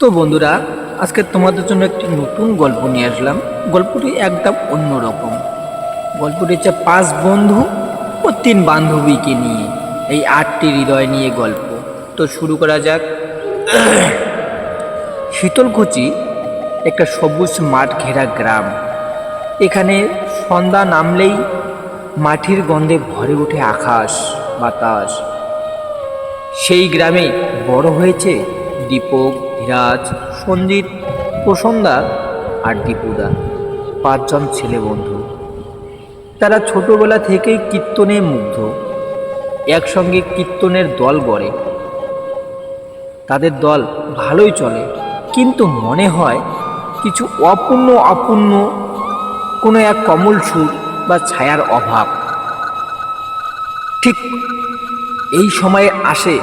তো বন্ধুরা, আজকে তোমাদের জন্য একটি নতুন গল্প নিয়ে আসলাম। গল্পটি একদম অন্যরকম। গল্পটি হচ্ছে 5 বন্ধু ও 3 বান্ধবীকে নিয়ে, এই 8টি হৃদয় নিয়ে গল্প। তো শুরু করা যাক। শীতলকুচি একটা সবুজ মাঠ ঘেরা গ্রাম। এখানে সন্ধ্যা নামলেই মাটির গন্ধে ভরে ওঠে আকাশ বাতাস। সেই গ্রামে বড় হয়েছে দীপক, ধীরাজ, সঞ্জিত, প্রসন্দা আর দীপুদা, 5 জন ছেলে বন্ধু। তারা ছোটবেলা থেকেই কীর্তনে মুগ্ধ। একসঙ্গে কীর্তনের দল গড়ে। তাদের দল ভালোই চলে, কিন্তু মনে হয় কিছু অপূর্ণ কোনো এক কমল সুর বা ছায়ার অভাব। ঠিক এই সময়ে আসে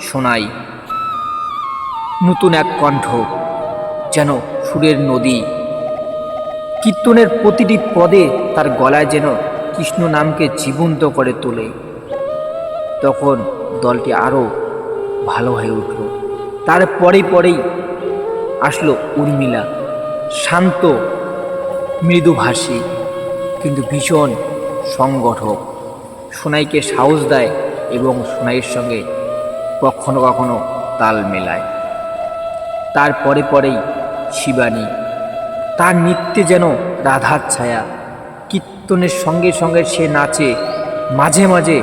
শোনাই নতুন এক কণ্ঠ, যেন সুরের নদী। কীর্তনের প্রতিটি পদে তার গলায় যেন কৃষ্ণ নামকে জীবন্ত করে তোলে। তখন দলটি আরও ভালো হয়ে উঠল। তার পরেই আসলো উর্মিলা, শান্ত, মৃদুভাষী, কিন্তু ভীষণ সংগঠক। সোনাইকে সাহস দেয় এবং সোনাইয়ের সঙ্গে কখনো কখনো তাল মেলায়। তার পরেই শিবানী, তার নৃত্যে যেন রাধার ছায়া। কীর্তনের সঙ্গে সঙ্গে সে নাচে, মাঝে মাঝে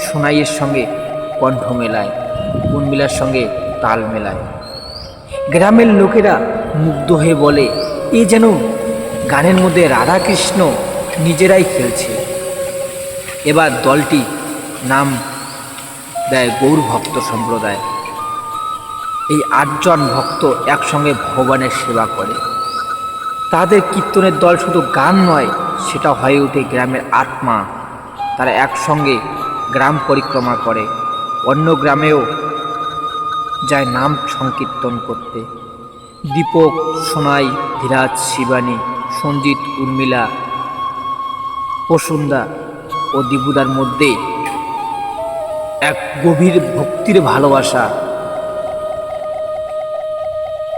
সোনাইয়ের সঙ্গে কণ্ঠ মেলায়, উর্মিলার সঙ্গে তাল মেলায়। গ্রামের লোকেরা মুগ্ধ হয়ে বলে, এ যেন গানের মধ্যে রাধা কৃষ্ণ নিজেরাই খেলছে। এবার দলটি নাম দেয় গৌর ভক্ত সম্প্রদায়। এই 8 জন ভক্ত একসঙ্গে ভগবানের সেবা করে। তাদের কীর্তনের দল শুধু গান নয়, সেটা হয়ে ওঠে গ্রামের আত্মা। তারা একসঙ্গে গ্রাম পরিক্রমা করে, অন্য গ্রামেও যায় নাম সংকীর্তন করতে। দীপক, সোনাই, ধীরাজ, শিবানী, সঞ্জিত, উর্মিলা, প্রসন্দা ও দীপুদার মধ্যে এক গভীর ভক্তির ভালোবাসা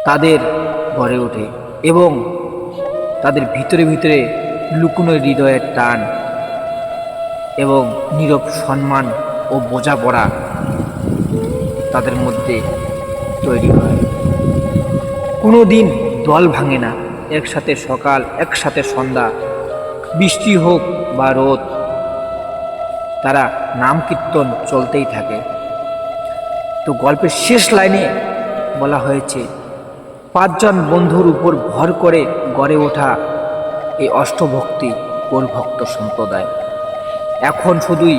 তাদের গড়ে ওঠে, এবং তাদের ভিতরে লুকোনো হৃদয়ের টান এবং নীরব সম্মান ও বোঝাপড়া তাদের মধ্যে তৈরি হয়। কোনো দিন দল ভাঙে না। একসাথে সকাল, একসাথে সন্ধ্যা, বৃষ্টি হোক বা রোদ, তারা নাম কীর্তন চলতেই থাকে। তো গল্পের শেষ লাইনে বলা হয়েছে, 5 জন বন্ধুর উপর ভর করে গড়ে ওঠা এই অষ্টভক্তি গৌর ভক্ত সম্প্রদায় এখন শুধুই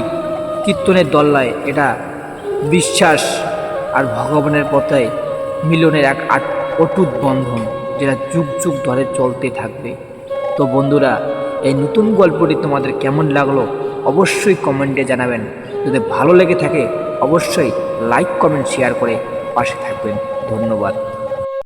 কীর্তনের দল নয়, এটা বিশ্বাস আর ভগবানের পথে মিলনের এক অটুট বন্ধন, যেটা যুগ যুগ ধরে চলতে থাকবে। তো বন্ধুরা, এই নতুন গল্পটি তোমাদের কেমন লাগলো অবশ্যই কমেন্টে জানাবেন। যদি ভালো লেগে থাকে অবশ্যই লাইক, কমেন্ট, শেয়ার করে পাশে থাকবেন। ধন্যবাদ।